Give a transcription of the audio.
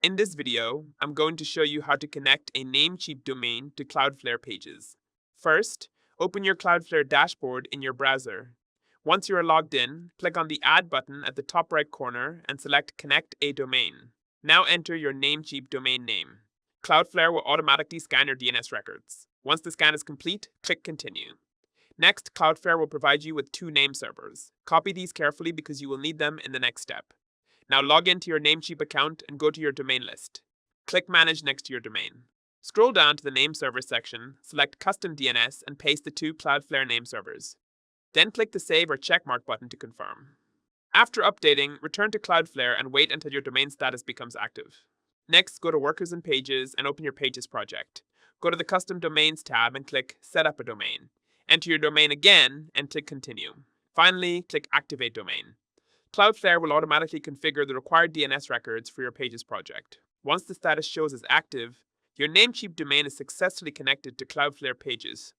In this video, I'm going to show you how to connect a Namecheap domain to Cloudflare pages. First, open your Cloudflare dashboard in your browser. Once you are logged in, click on the Add button at the top right corner and select Connect a Domain. Now enter your Namecheap domain name. Cloudflare will automatically scan your DNS records. Once the scan is complete, click Continue. Next, Cloudflare will provide you with 2 name servers. Copy these carefully because you will need them in the next step. Now log into your Namecheap account and go to your domain list. Click Manage next to your domain. Scroll down to the Name Server section, select Custom DNS, and paste the 2 Cloudflare name servers. Then click the Save or Checkmark button to confirm. After updating, return to Cloudflare and wait until your domain status becomes active. Next, go to Workers and Pages and open your Pages project. Go to the Custom Domains tab and click Set up a domain. Enter your domain again and click Continue. Finally, click Activate Domain. Cloudflare will automatically configure the required DNS records for your Pages project. Once the status shows as active, your Namecheap domain is successfully connected to Cloudflare pages.